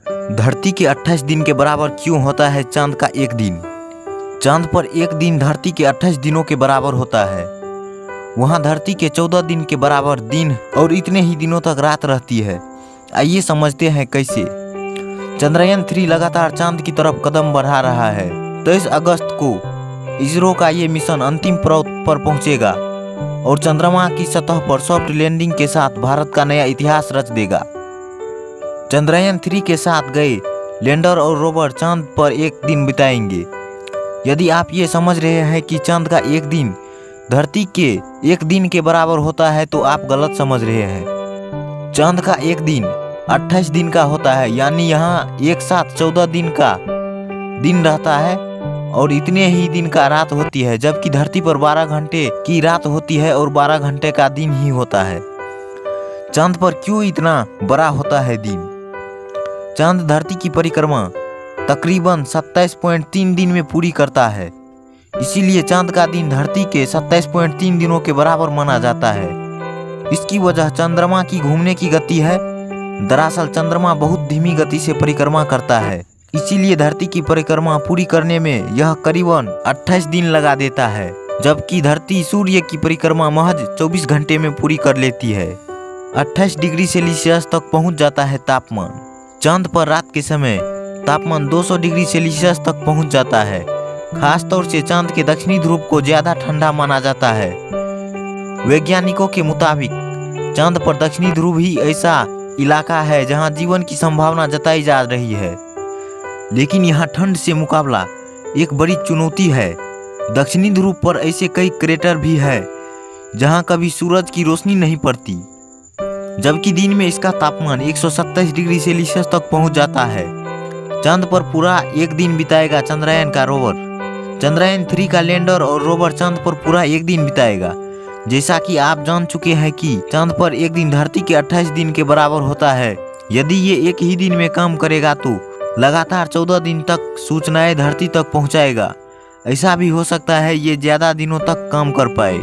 धरती के 28 दिन के बराबर क्यों होता है चांद का एक दिन? चांद पर एक दिन धरती के 28 दिनों के बराबर होता है। वहाँ धरती के 14 दिन के बराबर दिन और इतने ही दिनों तक रात रहती है। आइए समझते हैं कैसे। चंद्रयान 3 लगातार चांद की तरफ कदम बढ़ा रहा है। 23 अगस्त को इसरो का ये मिशन अंतिम पड़ाव पर पहुंचेगा और चंद्रमा की सतह पर सॉफ्ट लैंडिंग के साथ भारत का नया इतिहास रच देगा। चंद्रयान 3 के साथ गए लैंडर और रोवर चांद पर एक दिन बिताएंगे। यदि आप ये समझ रहे हैं कि चांद का एक दिन धरती के एक दिन के बराबर होता है तो आप गलत समझ रहे हैं। चांद का एक दिन 28 दिन का होता है, यानी यहाँ एक साथ 14 दिन का दिन रहता है और इतने ही दिन का रात होती है, जबकि धरती पर 12 घंटे की रात होती है और 12 घंटे का दिन ही होता है। चांद पर क्यों इतना बड़ा होता है दिन? चांद धरती की परिक्रमा तकरीबन 27.3 दिन में पूरी करता है, इसीलिए चांद का दिन धरती के 27.3 दिनों के बराबर माना जाता है। इसकी वजह चंद्रमा की घूमने की गति है। दरअसल चंद्रमा बहुत धीमी गति से परिक्रमा करता है, इसीलिए धरती की परिक्रमा पूरी करने में यह करीबन 28 दिन लगा देता है, जबकि धरती सूर्य की परिक्रमा महज 24 घंटे में पूरी कर लेती है। 28 डिग्री सेल्सियस तक पहुंच जाता है तापमान। चांद पर रात के समय तापमान 200 डिग्री सेल्सियस तक पहुंच जाता है। खास तौर से चांद के दक्षिणी ध्रुव को ज्यादा ठंडा माना जाता है। वैज्ञानिकों के मुताबिक चांद पर दक्षिणी ध्रुव ही ऐसा इलाका है जहां जीवन की संभावना जताई जा रही है, लेकिन यहाँ ठंड से मुकाबला एक बड़ी चुनौती है। दक्षिणी ध्रुव पर ऐसे कई क्रेटर भी है जहां कभी सूरज की रोशनी नहीं पड़ती, जबकि दिन में इसका तापमान 127 डिग्री सेल्सियस तक पहुंच जाता है। चांद पर पूरा एक दिन बिताएगा चंद्रयान का रोवर। चंद्रयान 3 का लैंडर और रोवर चांद पर पूरा एक दिन बिताएगा। जैसा कि आप जान चुके हैं कि चांद पर एक दिन धरती के 28 दिन के बराबर होता है। यदि ये एक ही दिन में काम करेगा तो लगातार 14 दिन तक सूचनाएं धरती तक पहुंचाएगा। ऐसा भी हो सकता है ये ज्यादा दिनों तक काम कर पाए।